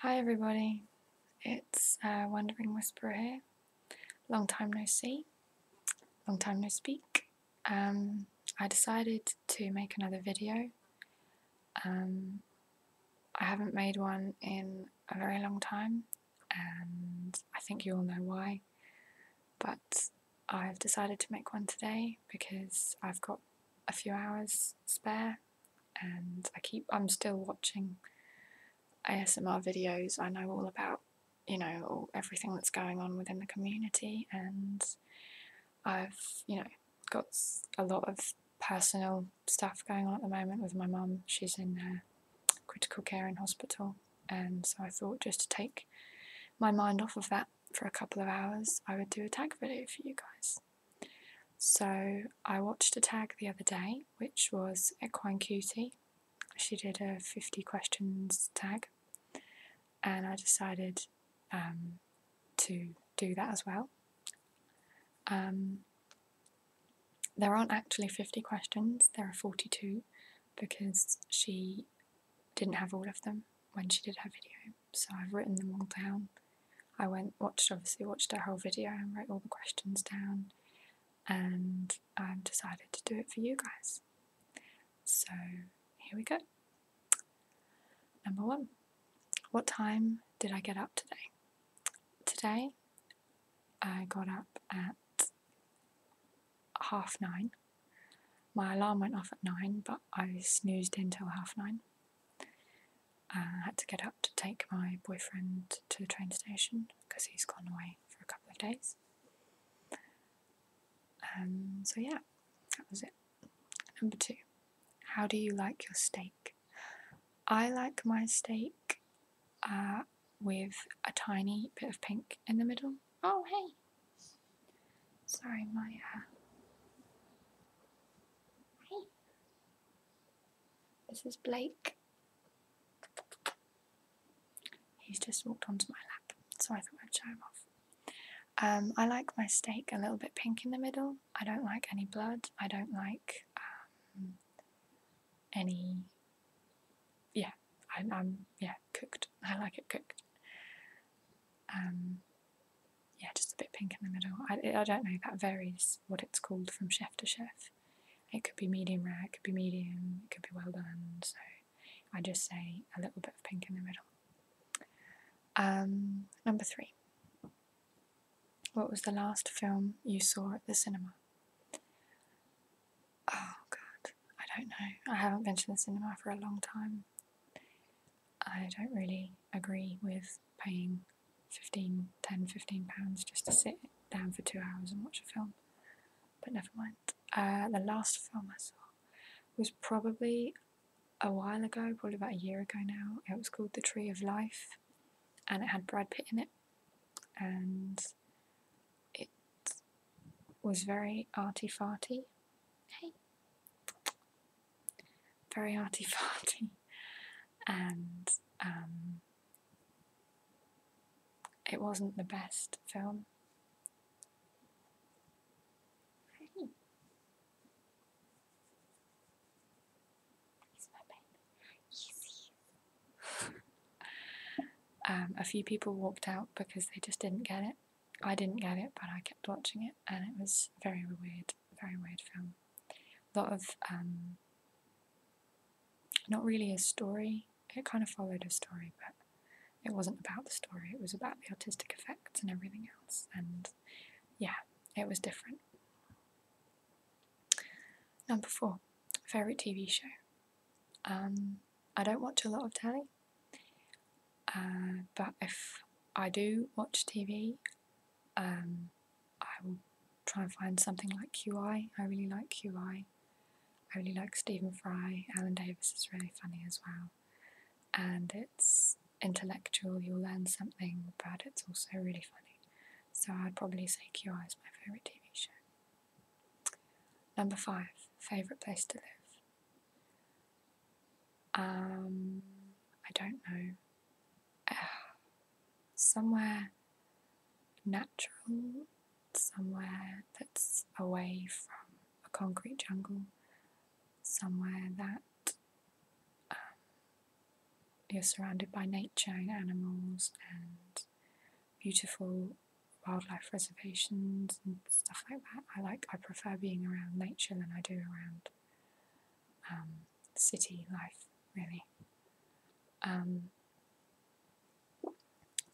Hi everybody, it's Wandering Whisperer here. Long time no see, long time no speak. I decided to make another video. I haven't made one in a very long time, and I think you all know why, but I've decided to make one today because I've got a few hours spare, and I'm still watching ASMR videos. I know all about, everything that's going on within the community, and I've, got a lot of personal stuff going on at the moment with my mum. She's in critical care in hospital, and so I thought just to take my mind off of that for a couple of hours, I would do a tag video for you guys. So I watched a tag the other day, which was Equine Cutie. She did a 50 questions tag, and I decided to do that as well. There aren't actually 50 questions, there are 42, because she didn't have all of them when she did her video, so I've written them all down. I watched her whole video and wrote all the questions down, and I've decided to do it for you guys. So here we go. Number 1. What time did I get up today? Today I got up at 9:30. My alarm went off at 9, but I snoozed until 9:30. I had to get up to take my boyfriend to the train station because he's gone away for a couple of days. So yeah, that was it. Number 2. How do you like your steak? I like my steak with a tiny bit of pink in the middle. Oh, hey! Sorry, Hey! This is Blake. He's just walked onto my lap, so I thought I'd show him off. I like my steak a little bit pink in the middle. I don't like any blood. I don't like any... cooked. I like it cooked. Just a bit pink in the middle. I don't know, that varies what it's called from chef to chef. It could be medium rare, it could be medium, it could be well done, so I just say a little bit of pink in the middle. Number 3. What was the last film you saw at the cinema? Oh god, I don't know. I haven't been to the cinema for a long time. I don't really agree with paying £15 just to sit down for 2 hours and watch a film, but never mind. The last film I saw was probably a while ago, probably about a year ago now. It was called The Tree of Life, and it had Brad Pitt in it, and it was very arty-farty. Hey! Very arty-farty, and it wasn't the best film. Hey! He's my baby. Easy. A few people walked out because they just didn't get it. I didn't get it, but I kept watching it, and it was very weird film. A lot of, not really a story. It kind of followed a story, but it wasn't about the story. It was about the autistic effects and everything else, and yeah, it was different. Number 4, favourite TV show. I don't watch a lot of telly, but if I do watch TV, I will try and find something like QI. I really like QI. I really like Stephen Fry. Alan Davis is really funny as well. And it's intellectual, you'll learn something, but it's also really funny. So I'd probably say QI is my favourite TV show. Number 5, favourite place to live. I don't know. Somewhere natural, somewhere that's away from a concrete jungle, somewhere that you're surrounded by nature and animals and beautiful wildlife reservations and stuff like that. I prefer being around nature than I do around city life, really.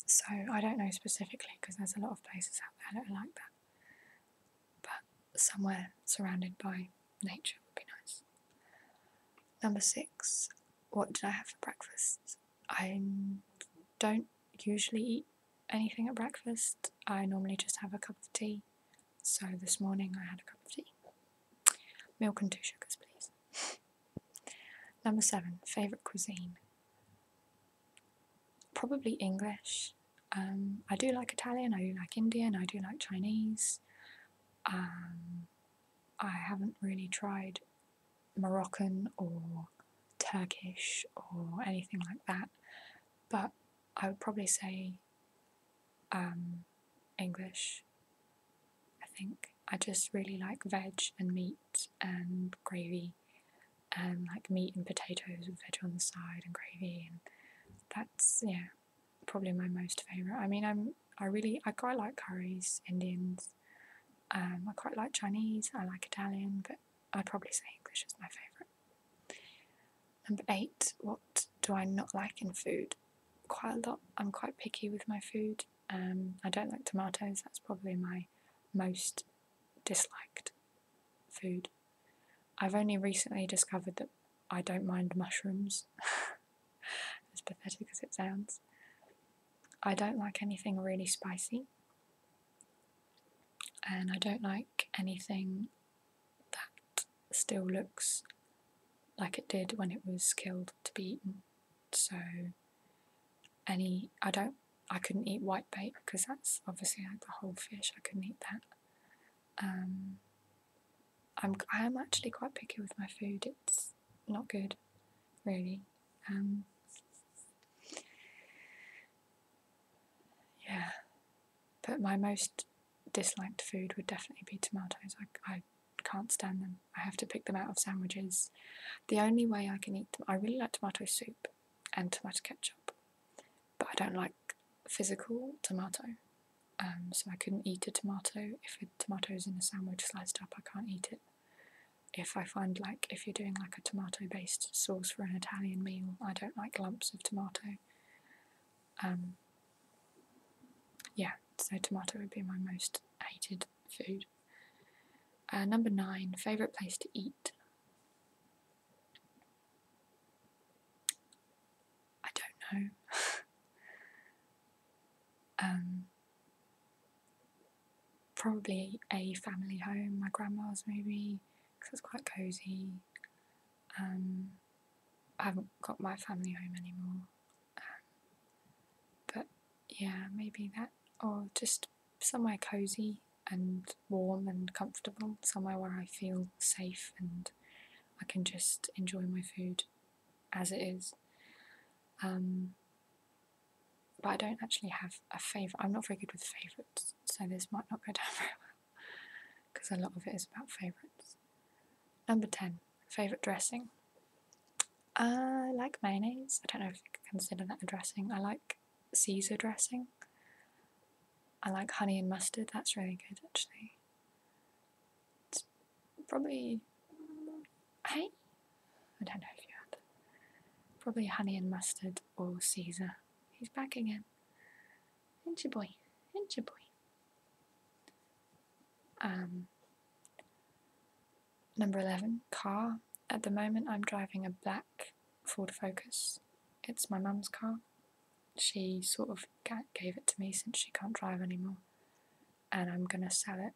So I don't know specifically, because there's a lot of places out there that are like that, but somewhere surrounded by nature would be nice. Number 6, what did I have for breakfast? I don't usually eat anything at breakfast. I normally just have a cup of tea. So this morning I had a cup of tea. Milk and 2 sugars, please. Number 7, favourite cuisine. Probably English. I do like Italian, I do like Indian, I do like Chinese. I haven't really tried Moroccan or Turkish or anything like that, but I would probably say English. I think I just really like veg and meat and gravy, and like meat and potatoes with veg on the side and gravy, and that's, yeah, probably my most favourite. I mean, I quite like curries, Indians. I quite like Chinese, I like Italian, but I'd probably say English is my favourite. Number 8, what do I not like in food? Quite a lot. I'm quite picky with my food. I don't like tomatoes, that's probably my most disliked food. I've only recently discovered that I don't mind mushrooms, as pathetic as it sounds. I don't like anything really spicy, and I don't like anything that still looks like it did when it was killed to be eaten. So I couldn't eat whitebait, because that's obviously like the whole fish. I couldn't eat that. I am actually quite picky with my food. It's not good, really. Yeah, but my most disliked food would definitely be tomatoes. I can't stand them. I have to pick them out of sandwiches. The only way I can eat them, I really like tomato soup and tomato ketchup, but I don't like physical tomato. So I couldn't eat a tomato. If a tomato's in a sandwich sliced up, I can't eat it. If I find, like, if you're doing like a tomato based sauce for an Italian meal, I don't like lumps of tomato. Yeah, so tomato would be my most hated food. Number 9, favourite place to eat. I don't know. Probably a family home, my grandma's maybe, because it's quite cosy. I haven't got my family home anymore. But yeah, maybe that, or just somewhere cosy and warm and comfortable, somewhere where I feel safe and I can just enjoy my food as it is. But I don't actually have a favourite. I'm not very good with favourites, so this might not go down very well, because a lot of it is about favourites. Number 10, favourite dressing. I like mayonnaise. I don't know if you could consider that a dressing. I like Caesar dressing. I like honey and mustard. That's really good, actually. It's probably, hey, I don't know if you had. Probably honey and mustard or Caesar. He's back again. Ain't your boy. Ain't your boy. Number 11, car. At the moment I'm driving a black Ford Focus. It's my mum's car. She sort of gave it to me since she can't drive anymore, and I'm going to sell it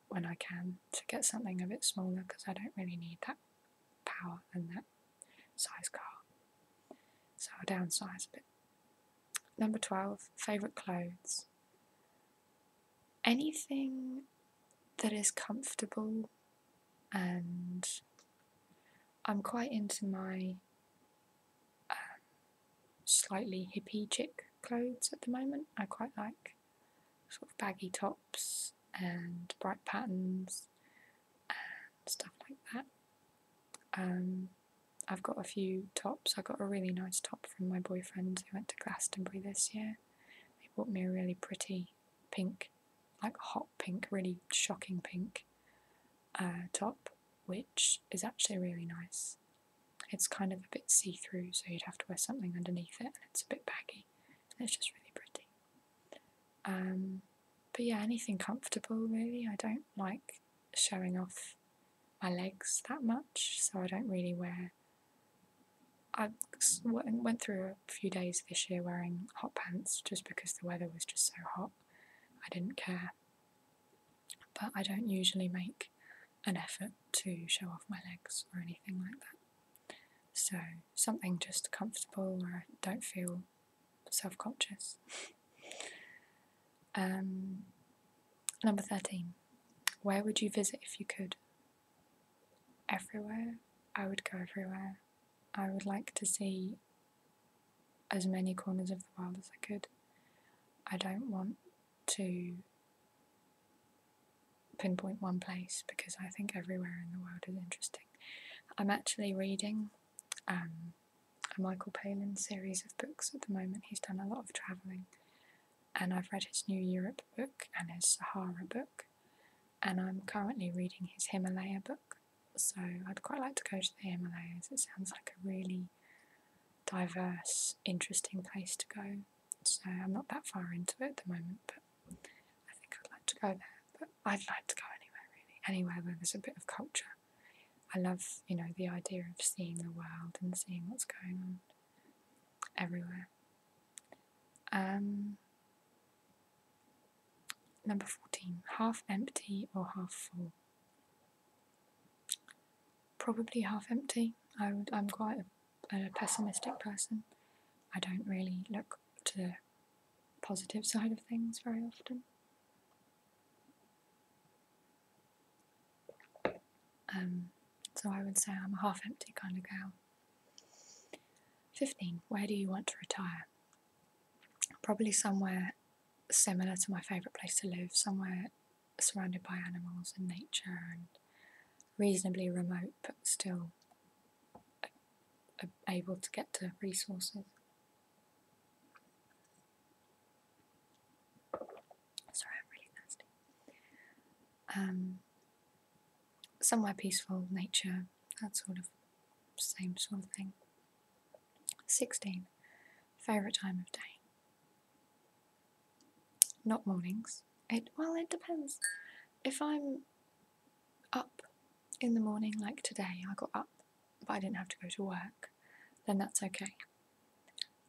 when I can to get something a bit smaller, because I don't really need that power and that size car, so I'll downsize a bit. Number 12, favourite clothes. Anything that is comfortable, and I'm quite into my slightly hippie chick clothes at the moment. I quite like sort of baggy tops and bright patterns and stuff like that. I've got a few tops. I got a really nice top from my boyfriend who went to Glastonbury this year. He bought me a really pretty pink, like hot pink, really shocking pink top, which is actually really nice. It's kind of a bit see-through, so you'd have to wear something underneath it, and it's a bit baggy, and it's just really pretty. But yeah, anything comfortable really. I don't like showing off my legs that much, so I don't really wear. I went through a few days this year wearing hot pants just because the weather was just so hot. I didn't care. But I don't usually make an effort to show off my legs or anything like that. So something just comfortable where I don't feel self-conscious. Number 13. Where would you visit if you could? Everywhere. I would go everywhere. I would like to see as many corners of the world as I could. I don't want to pinpoint one place because I think everywhere in the world is interesting. I'm actually reading a Michael Palin series of books at the moment. He's done a lot of travelling, and I've read his New Europe book and his Sahara book, and I'm currently reading his Himalaya book. So I'd quite like to go to the Himalayas. It sounds like a really diverse, interesting place to go. So I'm not that far into it at the moment, but I think I'd like to go there. But I'd like to go anywhere really, anywhere where there's a bit of culture. I love, the idea of seeing the world and seeing what's going on everywhere. Number 14, half empty or half full? Probably half empty. I'm quite a pessimistic person. I don't really look to the positive side of things very often. So I would say I'm a half empty kind of girl. 15, where do you want to retire? Probably somewhere similar to my favourite place to live, somewhere surrounded by animals and nature and reasonably remote but still able to get to resources. Sorry, I'm really thirsty. Somewhere peaceful, nature, that sort of same sort of thing. 16, favourite time of day? Not mornings. It depends. If I'm up in the morning, like today, I got up, but I didn't have to go to work, then that's okay.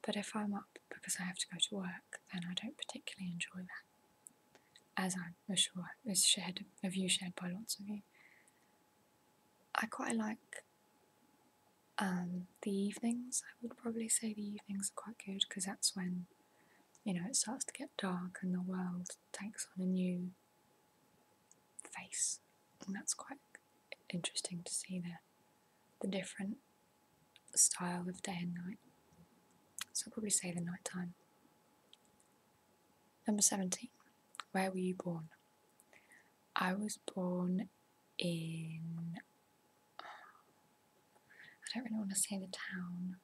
But if I'm up because I have to go to work, then I don't particularly enjoy that, as I'm sure is a view shared by lots of you. I quite like the evenings. I would probably say the evenings are quite good because that's when, it starts to get dark and the world takes on a new face, and that's quite interesting to see the different style of day and night. So I'll probably say the night time. Number 17, where were you born? I was born in, I don't really want to say the town,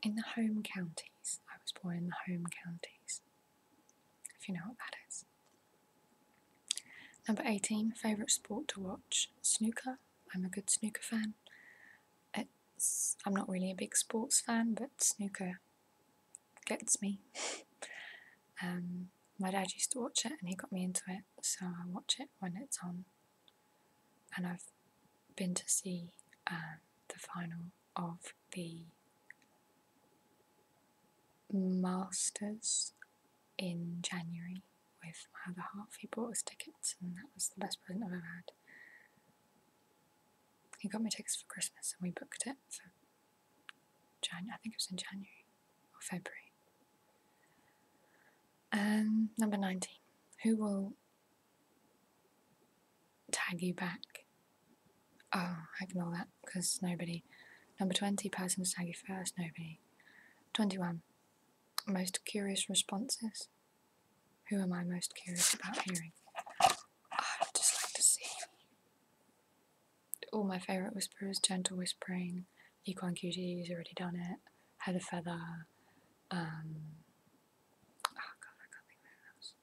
in the home counties. I was born in the home counties, if you know what that is. Number 18, favourite sport to watch? Snooker. I'm a good snooker fan. I'm not really a big sports fan, but snooker gets me. My dad used to watch it and he got me into it, so I watch it when it's on. And I've been to see the final of the Masters in January with my other half. He bought us tickets and that was the best present I've ever had. He got me tickets for Christmas and we booked it for I think it was in January or February. Number 19, who will tag you back? Oh, ignore that because nobody. Number 20, person to tag you first, nobody. 21, most curious responses. Who am I most curious about hearing? I would just like to see all my favourite whisperers: Gentle Whispering, Equine Cuties, already done it, Heather Feather, oh god, I can't think of anything else.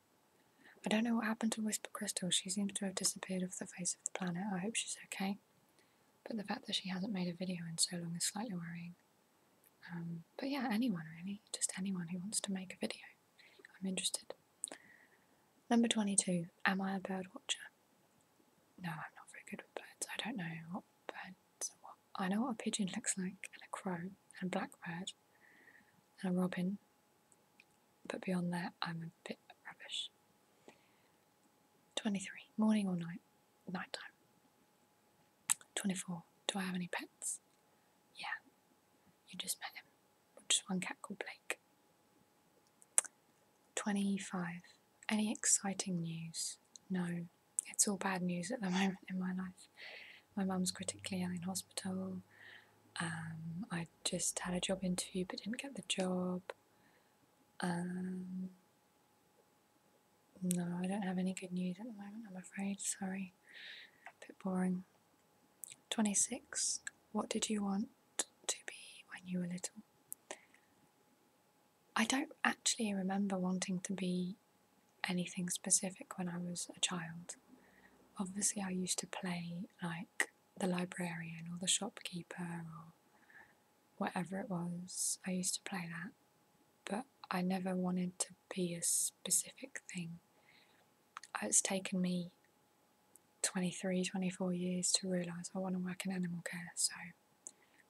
I don't know what happened to Whisper Crystal. She seems to have disappeared off the face of the planet. I hope she's okay. But the fact that she hasn't made a video in so long is slightly worrying. But yeah, anyone really. Just anyone who wants to make a video. I'm interested. Number 22. Am I a bird watcher? No, I'm not very good with birds. I don't know what birds are what. I know what a pigeon looks like, and a crow, and a blackbird, and a robin. But beyond that, I'm a bit rubbish. 23. Morning or night? Nighttime. 24. Do I have any pets? Yeah. You just met him. Just one cat called Blake. 25. Any exciting news? No. It's all bad news at the moment in my life. My mum's critically ill in hospital. I just had a job interview but didn't get the job. No, I don't have any good news at the moment, I'm afraid. Sorry. A bit boring. 26. What did you want to be when you were little? I don't actually remember wanting to be anything specific when I was a child. Obviously I used to play like the librarian or the shopkeeper or whatever it was. I used to play that, but I never wanted to be a specific thing. It's taken me 23, 24 years to realise I want to work in animal care, so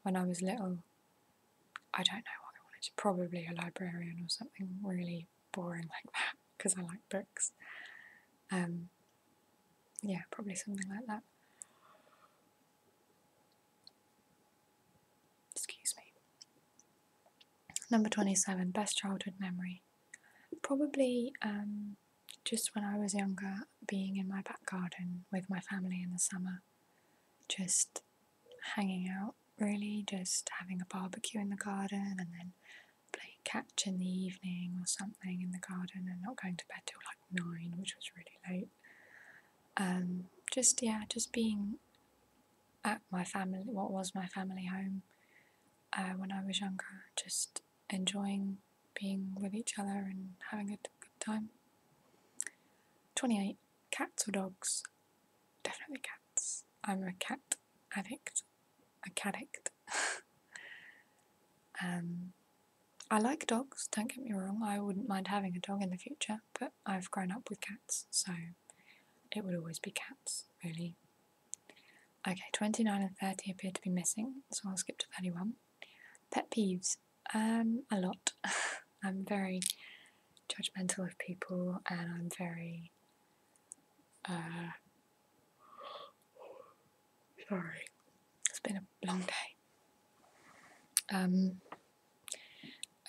when I was little, I don't know what I wanted to, probably a librarian or something really boring like that, because I like books. Yeah, probably something like that. Excuse me. Number 27, best childhood memory. Probably just when I was younger, being in my back garden with my family in the summer, just hanging out, really, just having a barbecue in the garden and then playing catch in the evening or something in the garden and not going to bed till like 9, which was really late. Just being at my family, what was my family home when I was younger, just enjoying being with each other and having a good time. 28. Cats or dogs? Definitely cats. I'm a cat addict. A cat-addict. I like dogs, don't get me wrong. I wouldn't mind having a dog in the future, but I've grown up with cats, so it would always be cats, really. Okay, 29 and 30 appear to be missing, so I'll skip to 31. Pet peeves? A lot. I'm very judgmental of people, and I'm very sorry, it's been a long day.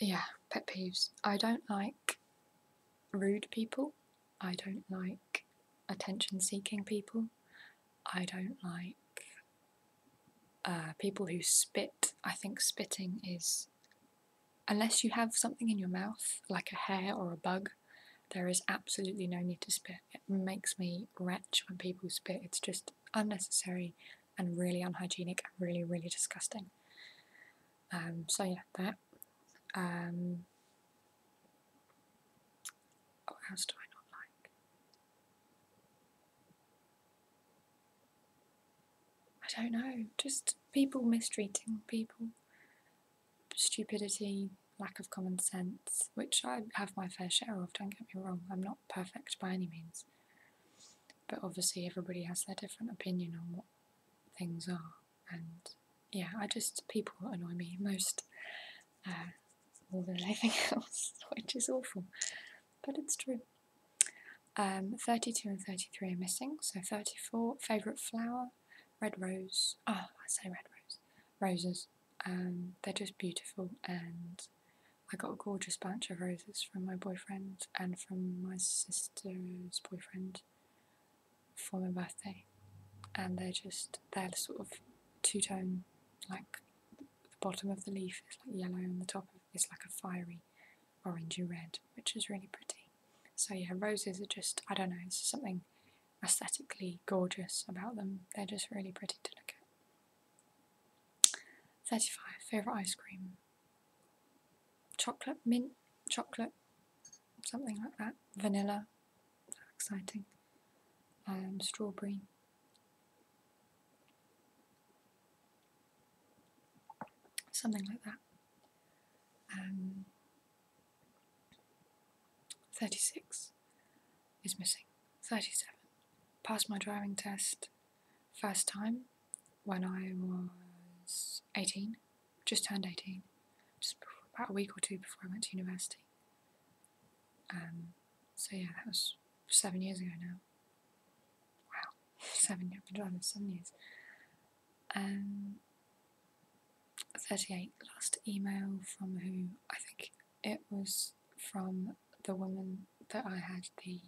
Yeah, pet peeves. I don't like rude people. I don't like attention-seeking people. I don't like people who spit. I think spitting is, unless you have something in your mouth, like a hair or a bug, there is absolutely no need to spit. It makes me retch when people spit. It's just unnecessary and really unhygienic and really, really disgusting. So yeah, that. What else do I not like? I don't know, just people mistreating people, stupidity, lack of common sense, which I have my fair share of, don't get me wrong. I'm not perfect by any means, but obviously everybody has their different opinion on what things are, and yeah, people annoy me most more than anything else, which is awful, but it's true. 32 and 33 are missing, so 34, favourite flower, red rose. Oh, I say red rose. Roses. They're just beautiful, and I got a gorgeous bunch of roses from my boyfriend and from my sister's boyfriend for my birthday, and they're sort of two-tone, like the bottom of the leaf is like yellow and the top is like a fiery orangey red, which is really pretty. So yeah, roses are just, I don't know, there's something aesthetically gorgeous about them. They're just really pretty to look at. 35. Favourite ice cream? Chocolate, mint, chocolate, something like that. Vanilla, exciting. Strawberry. Something like that. 36 is missing. 37. Passed my driving test first time when I was 18, just turned 18, just about a week or two before I went to university. So yeah, that was 7 years ago now. Wow, 7 years, I've been driving for 7 years. 38, last email from who? I think it was from the woman that I had the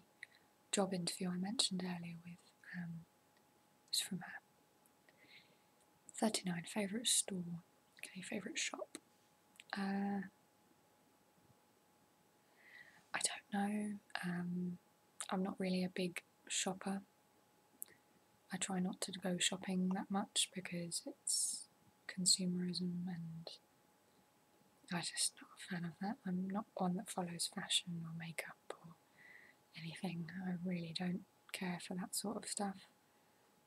job interview I mentioned earlier with. It's from her. 39, favourite store. Okay, favourite shop. I don't know. I'm not really a big shopper. I try not to go shopping that much because it's consumerism and I'm just not a fan of that. I'm not one that follows fashion or makeup or anything. I really don't care for that sort of stuff.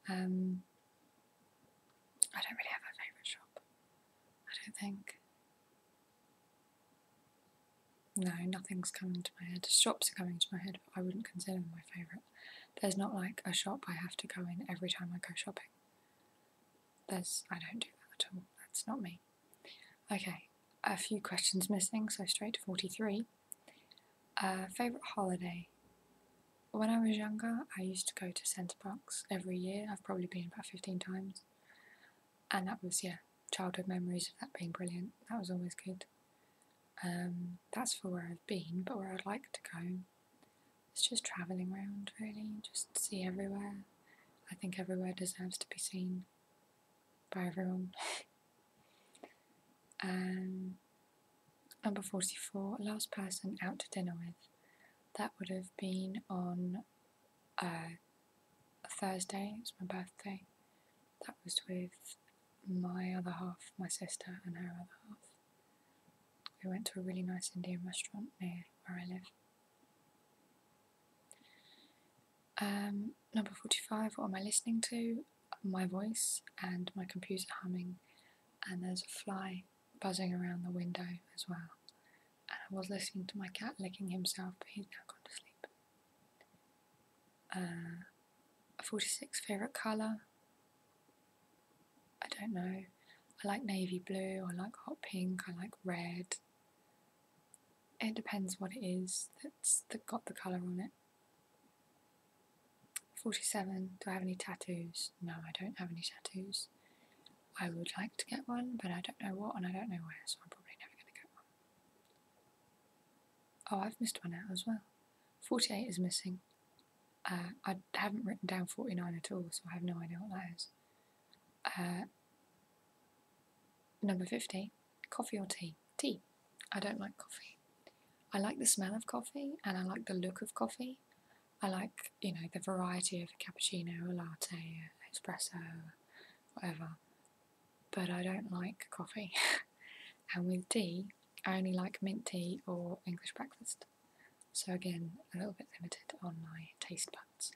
I don't really have a favourite shop, I don't think. No, nothing's coming to my head. Shops are coming to my head, but I wouldn't consider them my favourite. There's not like a shop I have to go in every time I go shopping. I don't do that at all. That's not me. Okay, a few questions missing, so straight to 43. Favourite holiday? When I was younger, I used to go to Centre Parks every year. I've probably been about 15 times. And that was, childhood memories of that being brilliant. That was always good. That's for where I've been, but where I'd like to go is just travelling around, really, just see everywhere. I think everywhere deserves to be seen by everyone. Number 44, last person out to dinner with. That would have been on a Thursday. It was my birthday. That was with my other half, my sister, and her other half. We went to a really nice Indian restaurant near where I live. Number 45, what am I listening to? My voice and my computer humming, and there's a fly buzzing around the window as well. And I was listening to my cat licking himself, but he's now gone to sleep. 46, favourite colour? I don't know. I like navy blue, I like hot pink, I like red. It depends what it is that's got the colour on it. 47, do I have any tattoos? No, I don't have any tattoos. I would like to get one, but I don't know what and I don't know where, so I'm probably never going to get one. Oh, I've missed one out as well. 48 is missing. I haven't written down 49 at all, so I have no idea what that is. Number 50, coffee or tea? Tea. I don't like coffee. I like the smell of coffee and I like the look of coffee. I like, the variety of a cappuccino, a latte, an espresso, whatever. But I don't like coffee. And with tea, I only like mint tea or English breakfast. So again, a little bit limited on my taste buds.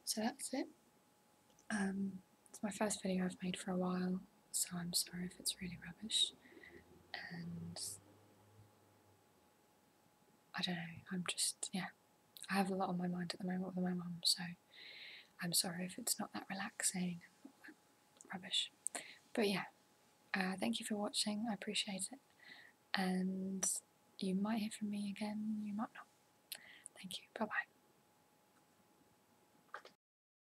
So that's it. It's my first video I've made for a while, so I'm sorry if it's really rubbish. And I don't know, I have a lot on my mind at the moment with my mum, so I'm sorry if it's not that relaxing and not that rubbish. But thank you for watching, I appreciate it. And you might hear from me again, you might not. Thank you, bye bye.